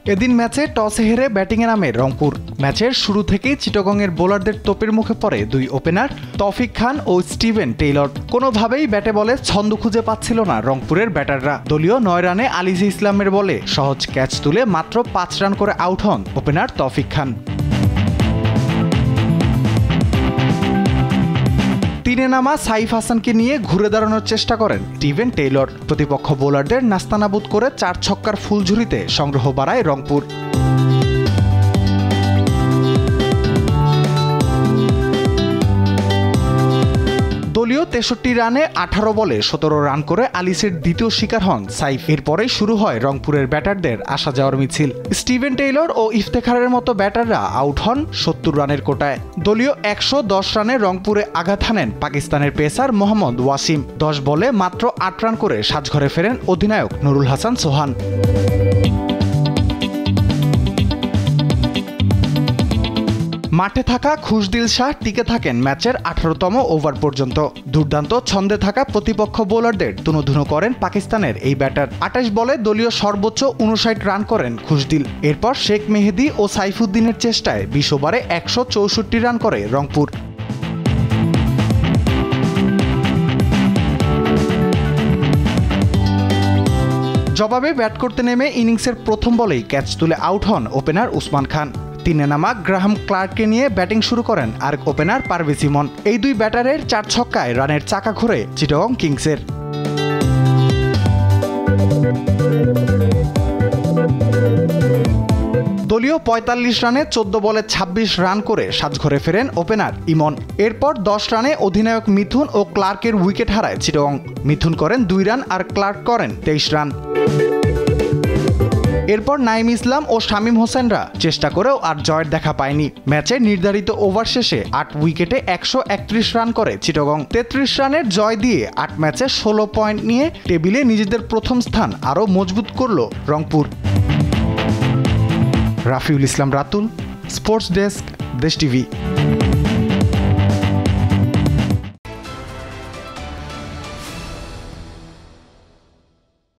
এদিন ম্যাচে টসে হেরে ব্যাটিংয়ে নামে রংপুর। ম্যাচের শুরু থেকেই চিটাগংয়ের বোলারদের তোপের মুখে পড়ে দুই ওপেনার তৌফিক খান ও স্টিভেন টেইলর। কোনোভাবেই ব্যাটে বলে ছন্দ খুঁজে পাচ্ছিল না রংপুরের ব্যাটাররা। দলীয় ৯ রানে আলিজে ইসলামের বলে সহজ ক্যাচ তুলে মাত্র ৫ রান করে আউট হন ওপেনার তৌফিক খান। তিনে নামা সাইফ হাসানকে নিয়ে ঘুরে দাঁড়ানোর চেষ্টা করেন স্টিভেন টেইলর। প্রতিপক্ষ বোলারদের নাস্তানাবুদ করে ৪ ছক্কার ফুলঝুরিতে সংগ্রহ বাড়ায় রংপুর। দলীয় ৬৩ রানে ১৮ বলে ১৭ রান করে আলিসের দ্বিতীয় শিকার হন সাইফ। এরপরেই শুরু হয় রংপুরের ব্যাটারদের আসা যাওয়ার মিছিল। স্টিভেন টেইলর ও ইফতেখারের মতো ব্যাটাররা আউট হন ৭০ রানের কোটায়। দলীয় ১১০ রানে রংপুরে আঘাত হানেন পাকিস্তানের পেসার মোহাম্মদ ওয়াসিম। ১০ বলে মাত্র ৮ রান করে সাজঘরে ফেরেন অধিনায়ক নুরুল হাসান সোহান। মাঠে থাকা খুশদিল শাহ টিকে থাকেন ম্যাচের ১৮তম ওভার পর্যন্ত। দুর্দান্ত ছন্দে থাকা প্রতিপক্ষ বোলারদের তুনোধুনো করেন পাকিস্তানের এই ব্যাটার। ২৮ বলে দলীয় সর্বোচ্চ ৫৯ রান করেন খুশদিল। এরপর শেখ মেহেদী ও সাইফুদ্দিনের চেষ্টায় ২০ ওভারে ১৬৪ রান করে রংপুর। জবাবে ব্যাট করতে নেমে ইনিংসের প্রথম বলেই ক্যাচ তুলে আউট হন ওপেনার উসমান খান। তিনে নামা গ্রাহাম ক্লার্ককে নিয়ে ব্যাটিং শুরু করেন আরেক ওপেনার পারভেজ ইমন। এই দুই ব্যাটারের ৪ ছক্কায় রানের চাকা ঘোরে চিটাগং কিংসের। দলীয় ৪৫ রানে ১৪ বলে ২৬ রান করে সাজঘরে ফেরেন ওপেনার ইমন। এরপর ১০ রানে অধিনায়ক মিথুন ও ক্লার্কের উইকেট হারায় চিটাগং। মিথুন করেন ২ রান আর ক্লার্ক করেন ২৩ রান। এরপর নাইম ইসলাম ও শামীম হোসেনরা চেষ্টা করেও আর জয়ের দেখা পায়নি। ম্যাচে নির্ধারিত ওভার শেষে ৮ উইকেটে ১৩১ রান করে চিটাগং। ৩৩ রানের জয় দিয়ে ৮ ম্যাচে ১৬ পয়েন্ট নিয়ে টেবিলে নিজেদের প্রথম স্থান আরও মজবুত করল রংপুর। রাফিউল ইসলাম রাতুল, স্পোর্টস ডেস্ক, দেশ টিভি।